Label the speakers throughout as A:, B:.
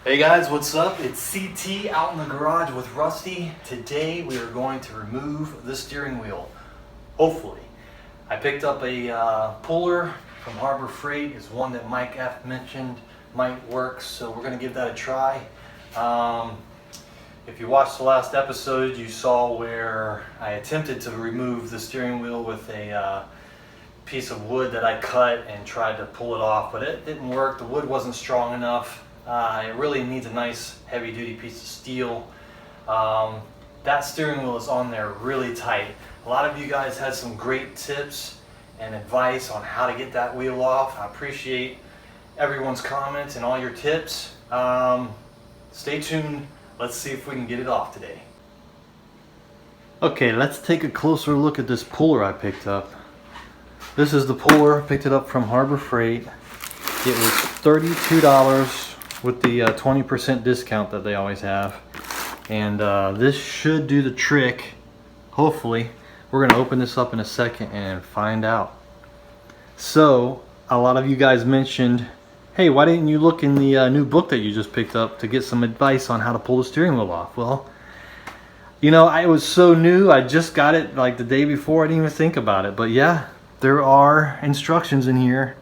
A: Hey guys, what's up? It's CT out in the garage with Rusty. Today we are going to remove the steering wheel. Hopefully. I picked up a puller from Harbor Freight. It's one that Mike F mentioned might work, so we're going to give that a try. If you watched the last episode, you saw where I attempted to remove the steering wheel with a piece of wood that I cut and tried to pull it off, but it didn't work. The wood wasn't strong enough. It really needs a nice heavy duty piece of steel. That steering wheel is on there really tight. A lot of you guys had some great tips and advice on how to get that wheel off. I appreciate everyone's comments and all your tips. Stay tuned. Let's see if we can get it off today. Okay, let's take a closer look at this puller I picked up. This is the puller. Picked it up from Harbor Freight. It was $32 with the 20% discount that they always have, and this should do the trick. Hopefully. We're going to open this up in a second and find out. So a lot of you guys mentioned, hey, why didn't you look in the new book that you just picked up to get some advice on how to pull the steering wheel off? Well, you know, I was so new, I just got it like the day before. I didn't even think about it, but yeah, there are instructions in here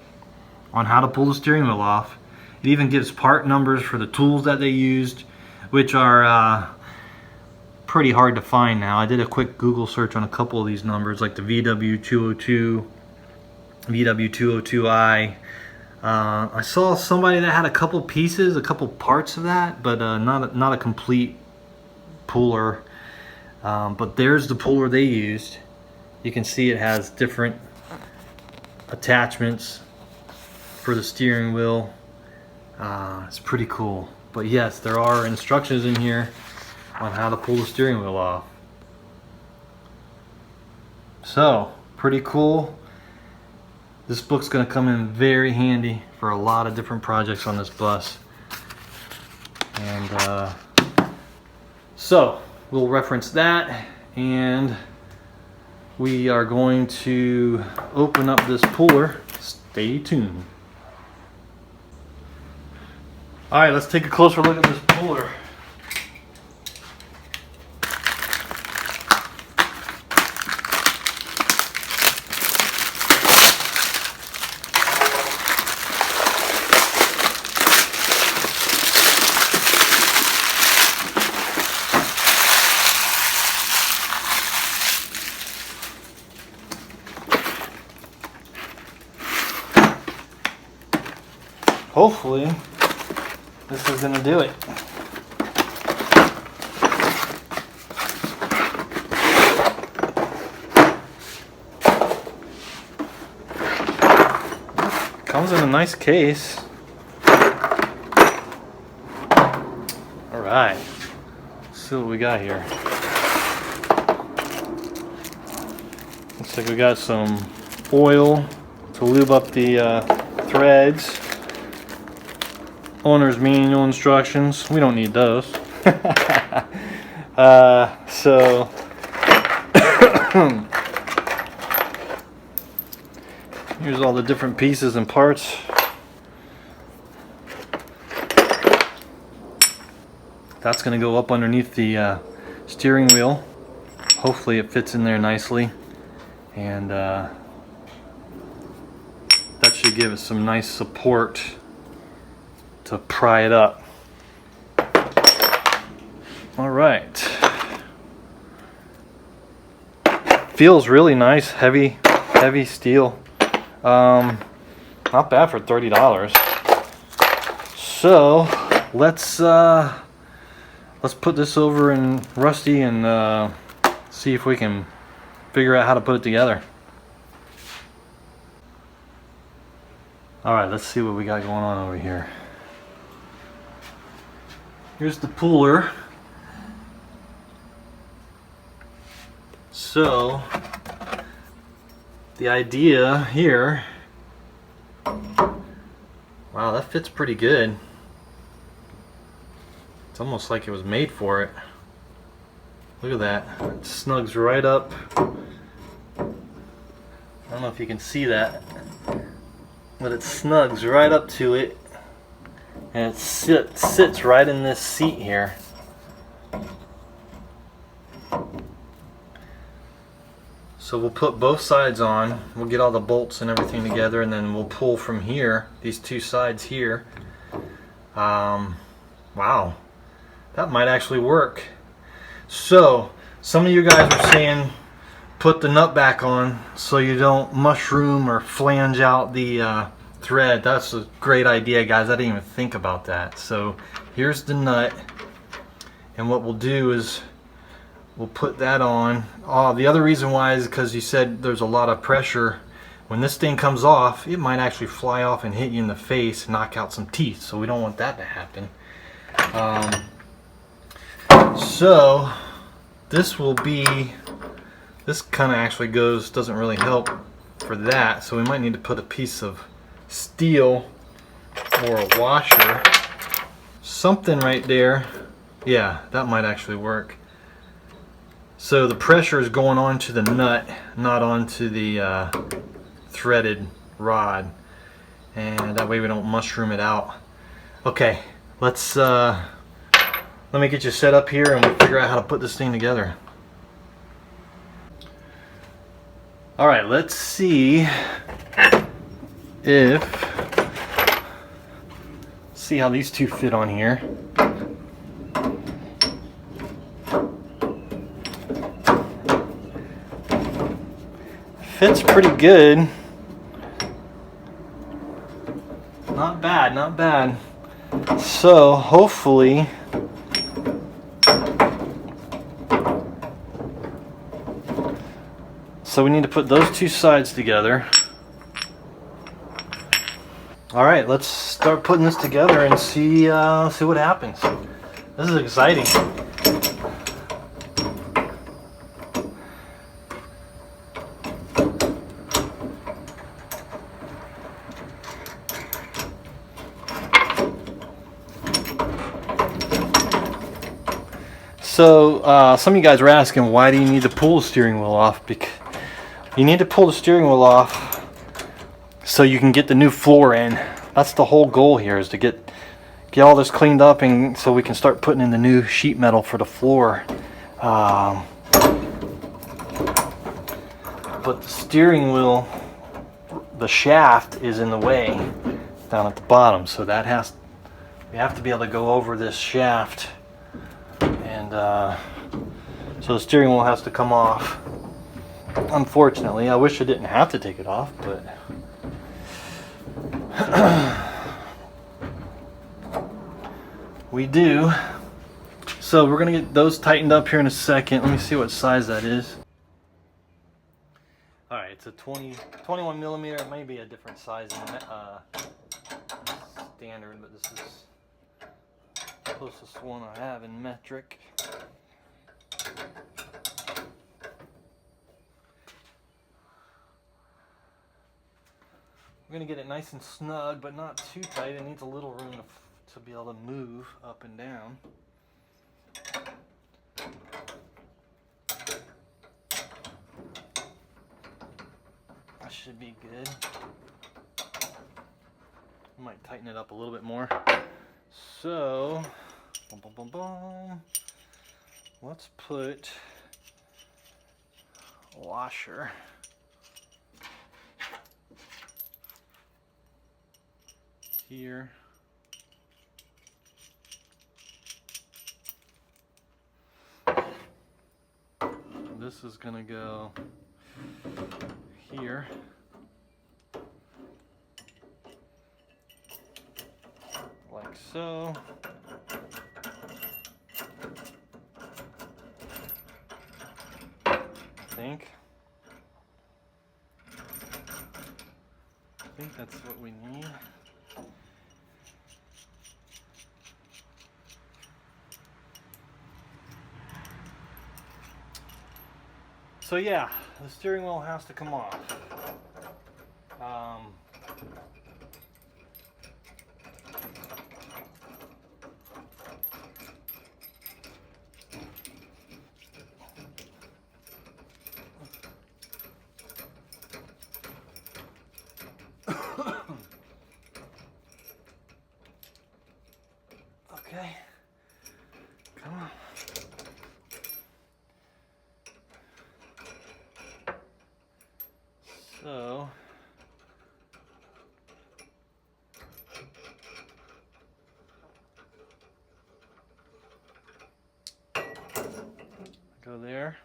A: on how to pull the steering wheel off. It even gives part numbers for the tools that they used, which are pretty hard to find now. I did a quick Google search on a couple of these numbers, like the VW202, VW202i. I saw somebody that had a couple pieces, a couple parts of that, but not a complete puller. But there's the puller they used. You can see it has different attachments for the steering wheel. It's pretty cool. But yes, there are instructions in here on how to pull the steering wheel off. So, pretty cool. This book's going to come in very handy for a lot of different projects on this bus. And so, we'll reference that, and we are going to open up this puller. Stay tuned. Alright, let's take a closer look at this puller. Hopefully, this is going to do it. Comes in a nice case. Alright, let's see what we got here. Looks like we got some oil to lube up the threads. Owner's manual instructions. We don't need those. So here's all the different pieces and parts. That's going to go up underneath the steering wheel. Hopefully it fits in there nicely, and that should give it some nice support to pry it up. All right. Feels really nice, heavy steel. Not bad for $30. So let's put this over in Rusty and see if we can figure out how to put it together. All right, let's see what we got going on over here. Here's the puller. So, the idea here, wow, that fits pretty good. It's almost like it was made for it. Look at that. It snugs right up. I don't know if you can see that, but it snugs right up to it. And it sits right in this seat here. So we'll put both sides on, we'll get all the bolts and everything together, and then we'll pull from here, these two sides here. Wow, that might actually work. So some of you guys are saying put the nut back on so you don't mushroom or flange out the thread. That's a great idea, guys. I didn't even think about that. So here's the nut, and what we'll do is we'll put that on. The other reason why is because you said there's a lot of pressure. When this thing comes off, it might actually fly off and hit you in the face and knock out some teeth, so we don't want that to happen. So this will be, this kind of actually doesn't really help for that, so we might need to put a piece of steel or a washer, something right there. Yeah, that might actually work. So the pressure is going onto the nut, not onto the threaded rod, and that way we don't mushroom it out. Okay, let me get you set up here and we'll figure out how to put this thing together. All right, let's see how these two fit on here. Fits pretty good. Not bad, not bad. So hopefully we need to put those two sides together. All right, let's start putting this together and see what happens. This is exciting. So some of you guys were asking, why do you need to pull the steering wheel off? Because you need to pull the steering wheel off so you can get the new floor in. That's the whole goal here, is to get all this cleaned up, and so we can start putting in the new sheet metal for the floor. But the steering wheel, the shaft is in the way down at the bottom, so we have to be able to go over this shaft, and so the steering wheel has to come off. Unfortunately, I wish I didn't have to take it off, but we do. So we're gonna get those tightened up here in a second. Let me see what size that is. All right, it's a 21 millimeter. It may be a different size than standard, but this is the closest one I have in metric. We're going to get it nice and snug, but not too tight. It needs a little room to be able to move up and down. That should be good. I might tighten it up a little bit more. So, boom, boom, boom, boom. Let's put a washer here. This is gonna go here. Like so. I think that's what we need. So yeah, the steering wheel has to come off. Go there.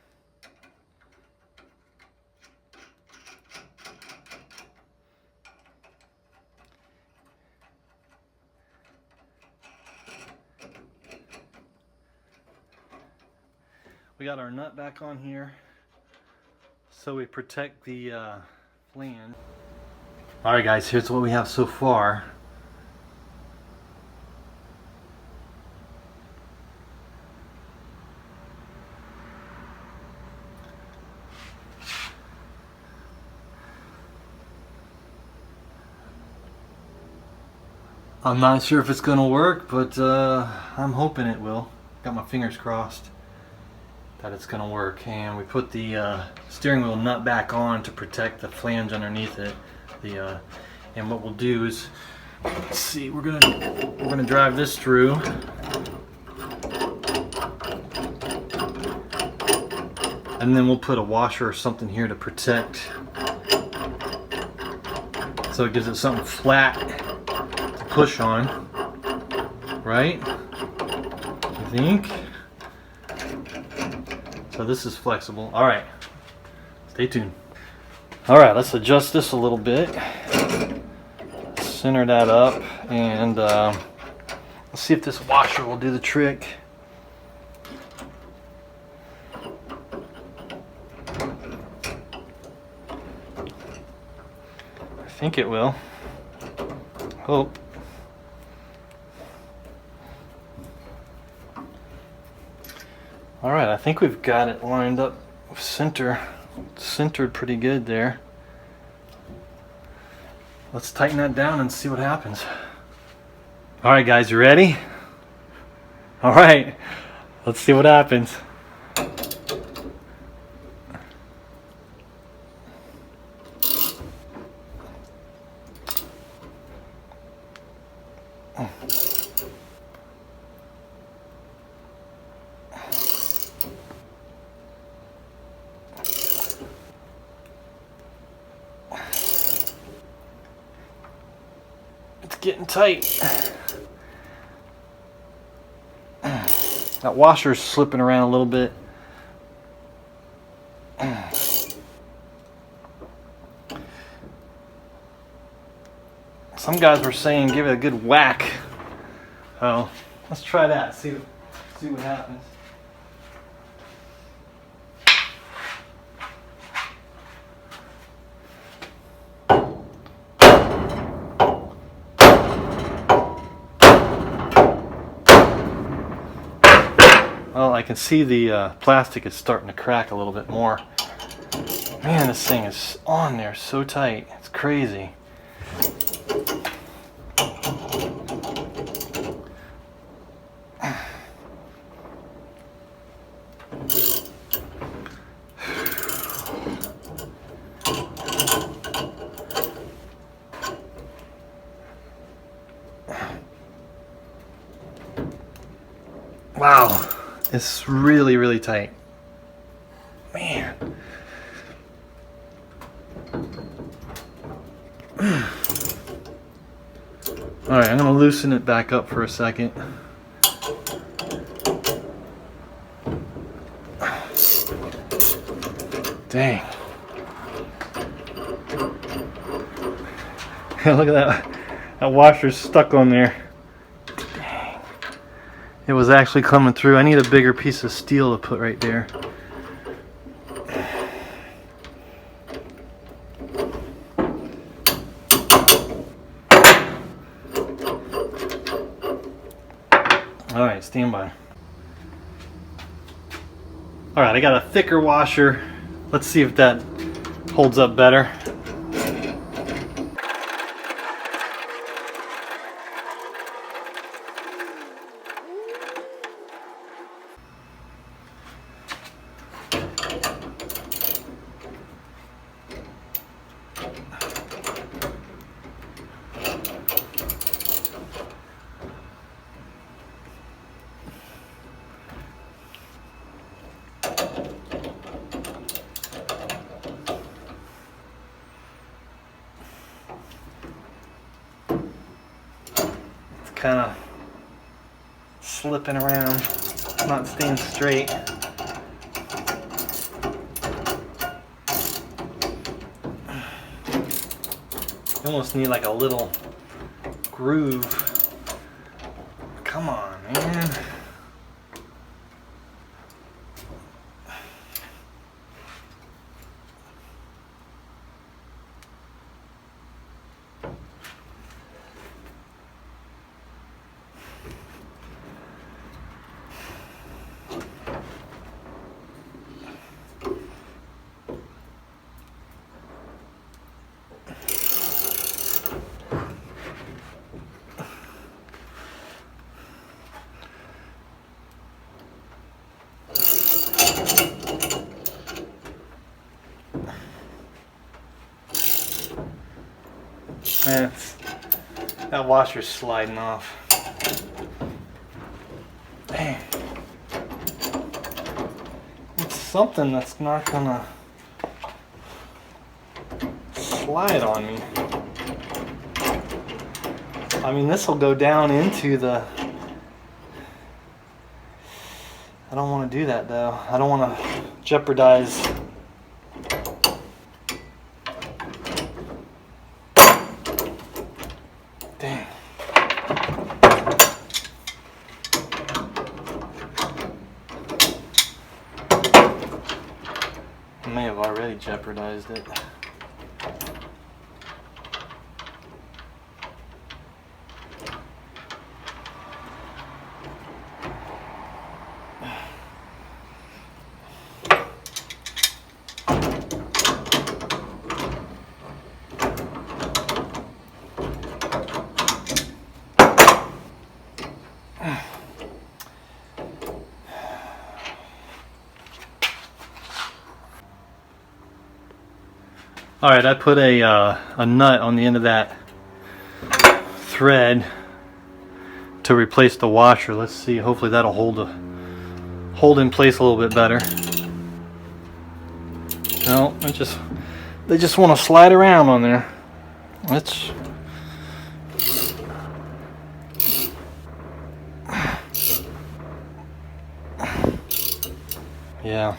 A: We got our nut back on here so we protect the flange. Alright guys, here's what we have so far. I'm not sure if it's gonna work, but I'm hoping it will. Got my fingers crossed that it's gonna work. And we put the steering wheel nut back on to protect the flange underneath it. And what we'll do is, let's see, we're gonna drive this through. And then we'll put a washer or something here to protect, so it gives it something flat to push on, right? I think. So this is flexible. All right, stay tuned. All right, let's adjust this a little bit. Center that up, and let's see if this washer will do the trick. I think it will. Hope. All right, I think we've got it lined up centered pretty good there. Let's tighten that down and see what happens. All right, guys, you ready? All right, let's see what happens. It's getting tight. That washer's slipping around a little bit. Some guys were saying give it a good whack. Oh, let's try that. See what happens. Well, I can see the plastic is starting to crack a little bit more. Man, this thing is on there so tight. It's crazy. Wow, it's really, really tight. Man. All right, I'm gonna loosen it back up for a second. Dang. Look at that. That washer's stuck on there. Dang. It was actually coming through. I need a bigger piece of steel to put right there. All right, stand by. All right, I got a thicker washer. Let's see if that holds up better. Kind of slipping around, not staying straight. You almost need like a little groove. Come on, man. That washer's sliding off. Dang. It's something that's not gonna slide on me. I mean, this will go down into the... I don't want to do that though. I don't want to jeopardize... Dang. I may have already jeopardized it. Alright, I put a nut on the end of that thread to replace the washer. Let's see, hopefully that'll hold in place a little bit better. No, they just want to slide around on there. Let's... Yeah.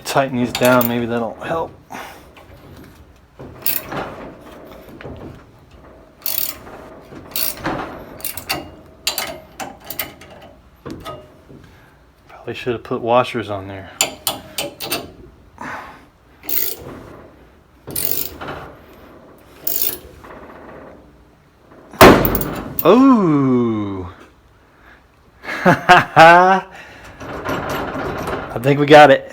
A: Tighten these down, maybe that'll help. Probably should have put washers on there. Oh! I think we got it.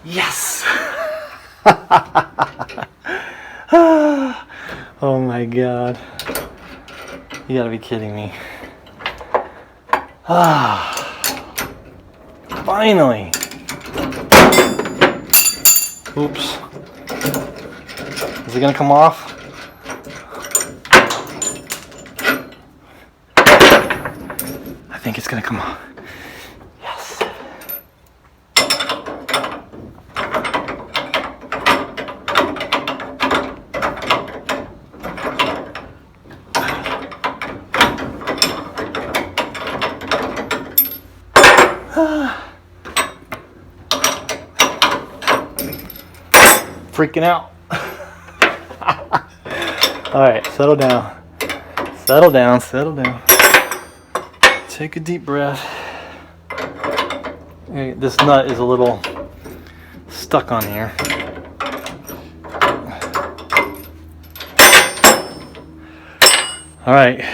A: Yes! Oh my god. You gotta be kidding me. Finally! Oops. Is it gonna come off? I think it's gonna come off. Yes. Freaking out. Alright, settle down. Settle down, settle down. Take a deep breath. Okay, this nut is a little stuck on here. Alright.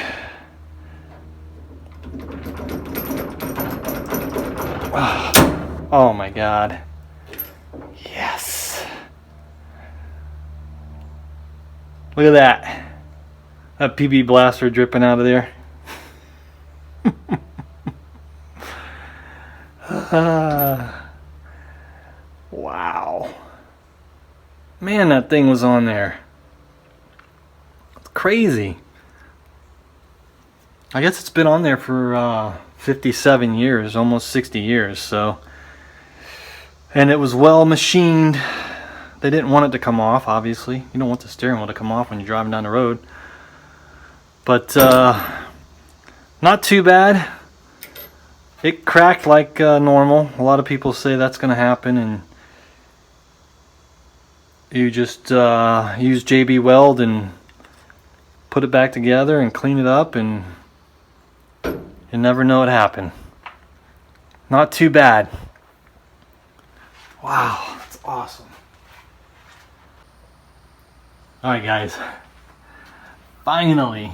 A: Oh my god. Yes. Look at that. That PB blaster dripping out of there. Wow. Man, that thing was on there. It's crazy. I guess it's been on there for 57 years, almost 60 years. So, and it was well machined. They didn't want it to come off, obviously. You don't want the steering wheel to come off when you're driving down the road. But not too bad. It cracked like normal. A lot of people say that's going to happen, and you just use JB Weld and put it back together and clean it up, and you never know what happened. Not too bad. Wow, that's awesome. Alright guys, finally.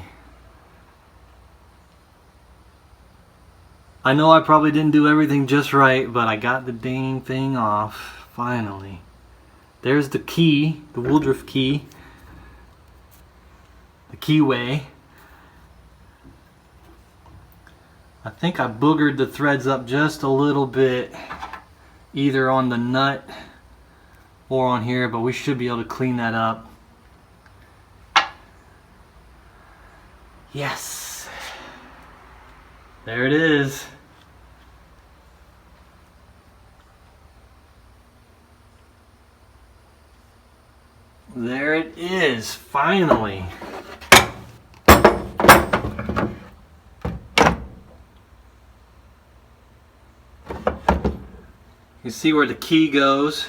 A: I know I probably didn't do everything just right, but I got the dang thing off, finally. There's the key, the Woodruff key, the keyway. I think I boogered the threads up just a little bit, either on the nut or on here, but we should be able to clean that up. Yes, there it is. There it is, finally. You see where the key goes,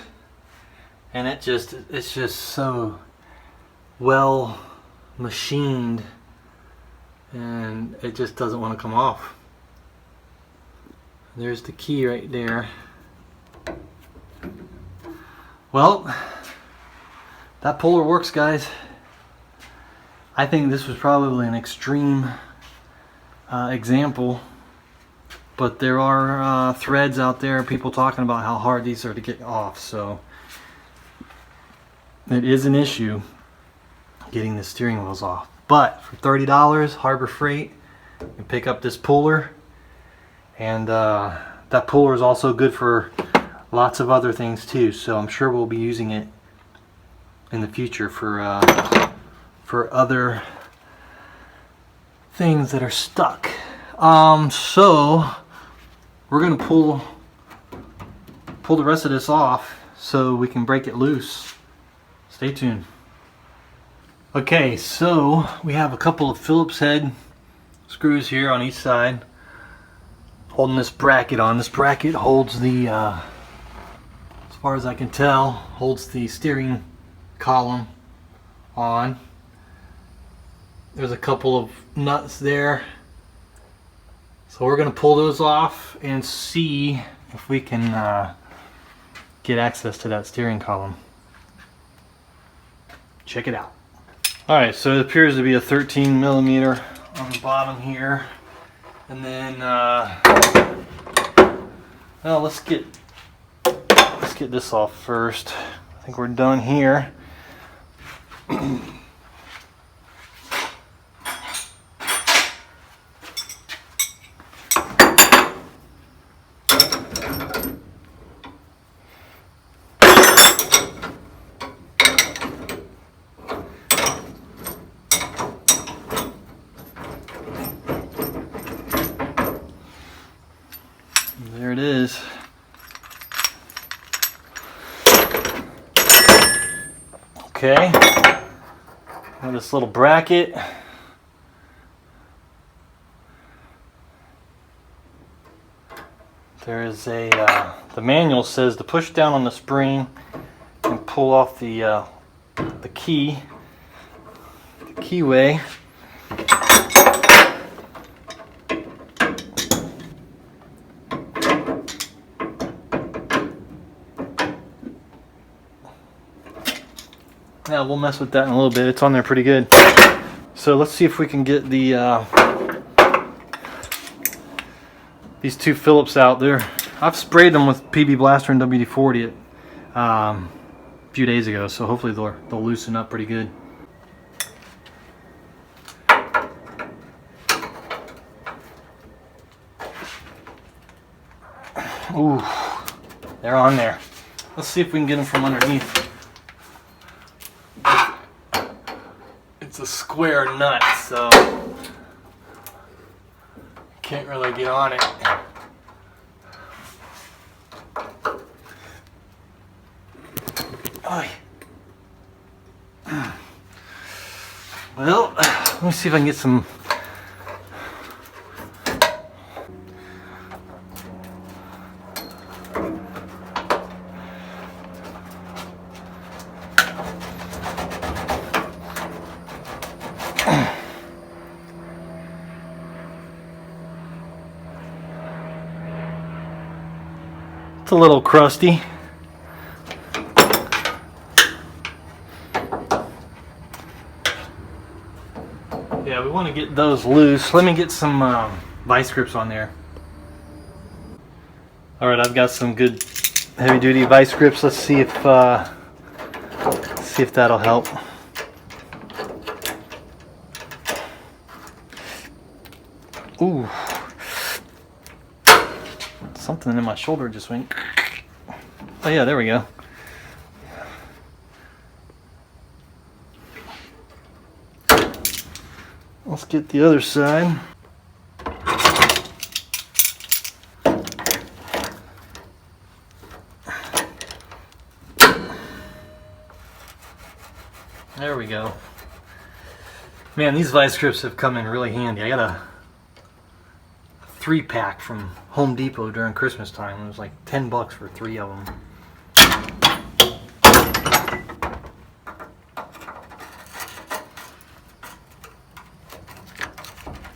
A: and it's just so well machined, and it just doesn't want to come off. There's the key right there. Well, that puller works, guys. I think this was probably an extreme example, but there are threads out there, people talking about how hard these are to get off, so it is an issue getting the steering wheels off. But for $30, Harbor Freight, you can pick up this puller, and that puller is also good for lots of other things too, so I'm sure we'll be using it in the future for other things that are stuck. So we're gonna pull the rest of this off so we can break it loose. Stay tuned. Okay, so we have a couple of Phillips head screws here on each side holding this bracket on. This bracket holds the, as far as I can tell, holds the steering column on. There's a couple of nuts there, so we're going to pull those off and see if we can get access to that steering column. Check it out. Alright, so it appears to be a 13 millimeter on the bottom here, and then well, let's get this off first. I think we're done here. There it is. Okay, got this little bracket. There is a, the manual says to push down on the spring and pull off the key, the keyway. Yeah, we'll mess with that in a little bit. It's on there pretty good. So let's see if we can get the these two Phillips out there. I've sprayed them with PB Blaster and WD-40 a few days ago, so hopefully they'll loosen up pretty good. Ooh, they're on there. Let's see if we can get them from underneath. It's a square nut, so Can't really get on it. Oy. Well, let me see if I can get some. It's a little crusty. Yeah, we want to get those loose. Let me get some vice grips on there. All right, I've got some good heavy-duty vice grips. Let's see if that'll help. Ooh, something in my shoulder just went. Oh yeah, there we go. Let's get the other side. There we go. Man, these vice grips have come in really handy. I got a 3-pack from Home Depot during Christmas time. It was like $10 for 3 of them.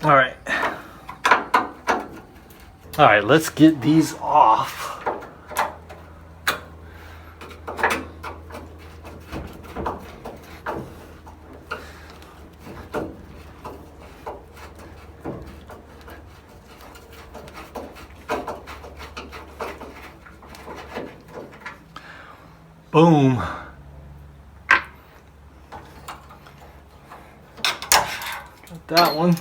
A: All right. All right, let's get these off. Boom. Got that one.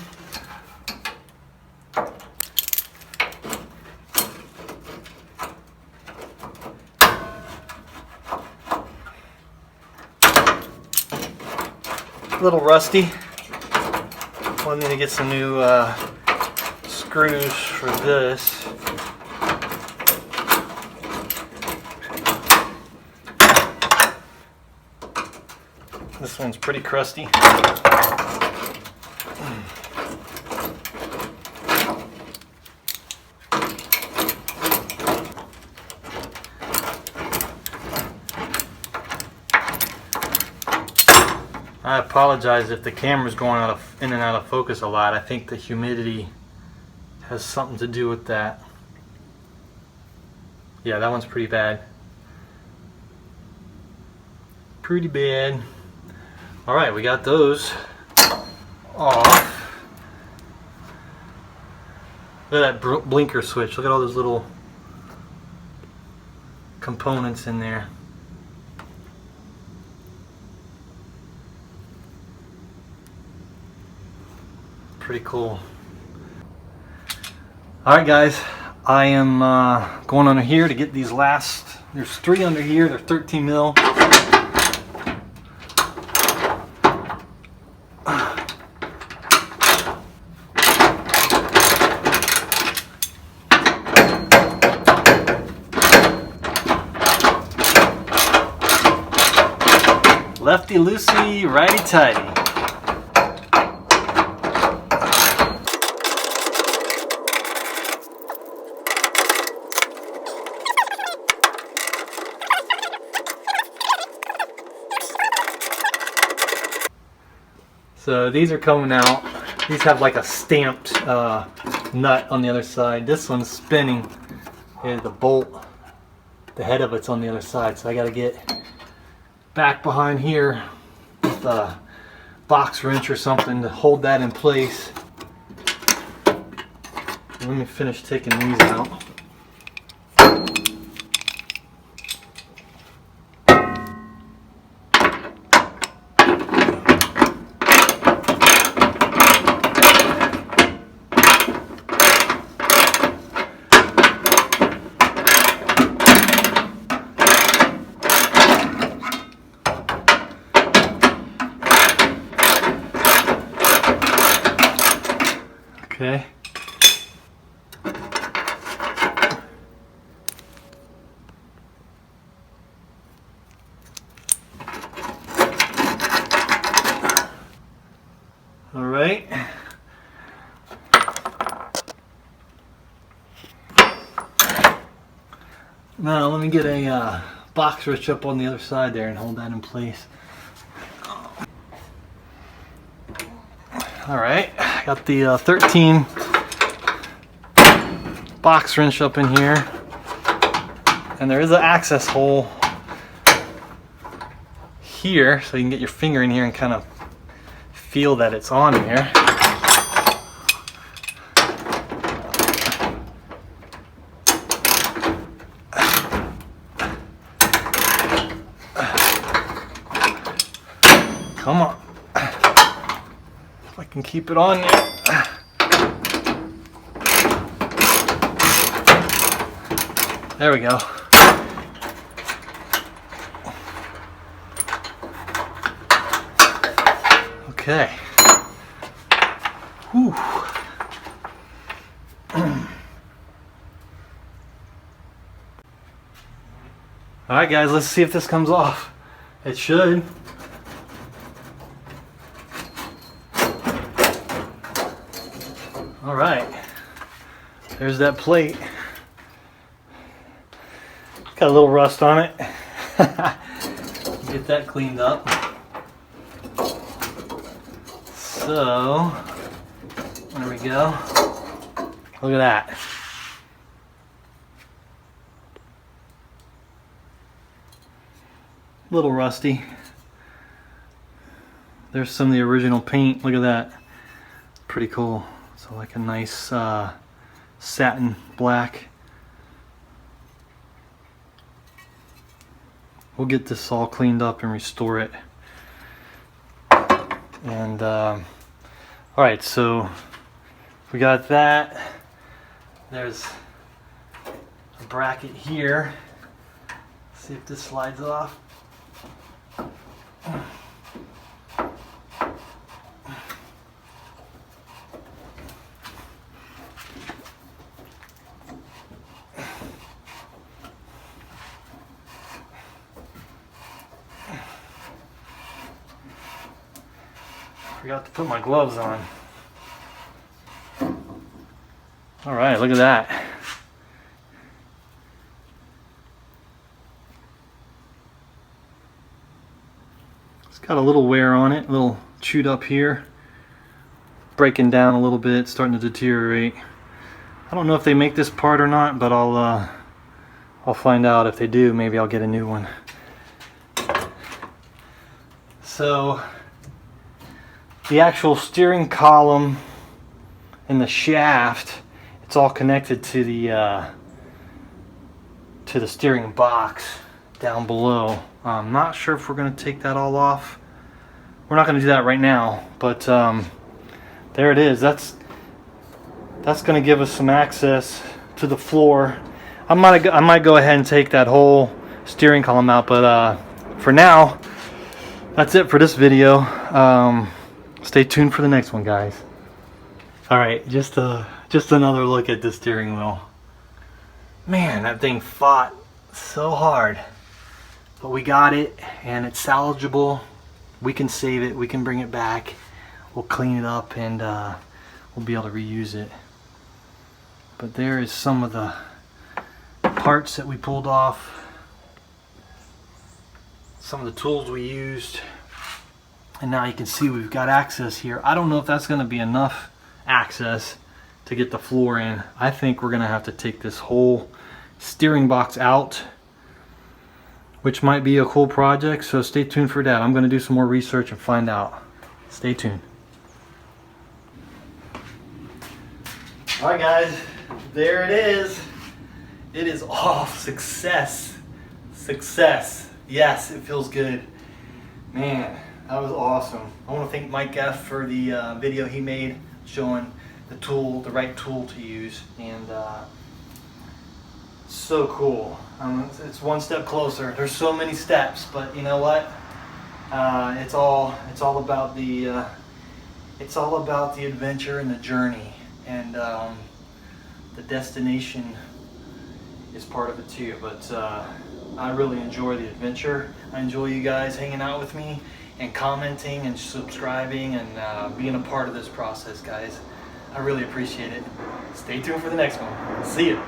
A: A little rusty. We'll need to get some new screws for this. This one's pretty crusty. I apologize if the camera's going in and out of focus a lot. I think the humidity has something to do with that. Yeah, that one's pretty bad. Pretty bad. All right, we got those off. Look at that blinker switch. Look at all those little components in there. Pretty cool. All right, guys, I am going under here to get these last. There's 3 under here. They're 13 mil. Lefty loosey, righty tighty. So these are coming out. These have like a stamped nut on the other side. This one's spinning. And the bolt, the head of it's on the other side. So I got to get back behind here with a box wrench or something to hold that in place. Let me finish taking these out. Okay, right. Now let me get a box wrench up on the other side there and hold that in place. All right, got the 13 box wrench up in here, and there is an access hole here, so you can get your finger in here and kind of feel that it's on here. Come on. If I can keep it on there. There we go. Okay. Whew. All right, guys, let's see if this comes off. It should. All right, there's that plate. Got a little rust on it. Get that cleaned up. So, there we go. Look at that. A little rusty. There's some of the original paint. Look at that. Pretty cool. So like a nice satin black. We'll get this all cleaned up and restore it. And all right, so we got that. There's a bracket here. Let's see if this slides off. Forgot to put my gloves on. All right, look at that. It's got a little wear on it, a little chewed up here. Breaking down a little bit, starting to deteriorate. I don't know if they make this part or not, but I'll find out. If they do, maybe I'll get a new one. So the actual steering column and the shaft, it's all connected to the steering box down below. I'm not sure if we're going to take that all off. We're not going to do that right now, but there it is. That's going to give us some access to the floor. I might go ahead and take that whole steering column out, but for now, that's it for this video. Stay tuned for the next one, guys. All right, just another look at the steering wheel. Man, that thing fought so hard, but we got it, and it's salvageable. We can save it. We can bring it back. We'll clean it up, and we'll be able to reuse it. But there is some of the parts that we pulled off, some of the tools we used. And now you can see we've got access here. I don't know if that's going to be enough access to get the floor in. I think we're going to have to take this whole steering box out, which might be a cool project. So stay tuned for that. I'm going to do some more research and find out. Stay tuned. All right, guys. There it is. It is off. Success. Success. Yes, it feels good. Man. That was awesome. I want to thank Mike F for the video he made showing the right tool to use, and so cool. It's one step closer. There's so many steps, but you know what? It's all about the adventure and the journey, and the destination is part of it too. But I really enjoy the adventure. I enjoy you guys hanging out with me. and commenting and subscribing and being a part of this process, guys. I really appreciate it. Stay tuned for the next one. See ya.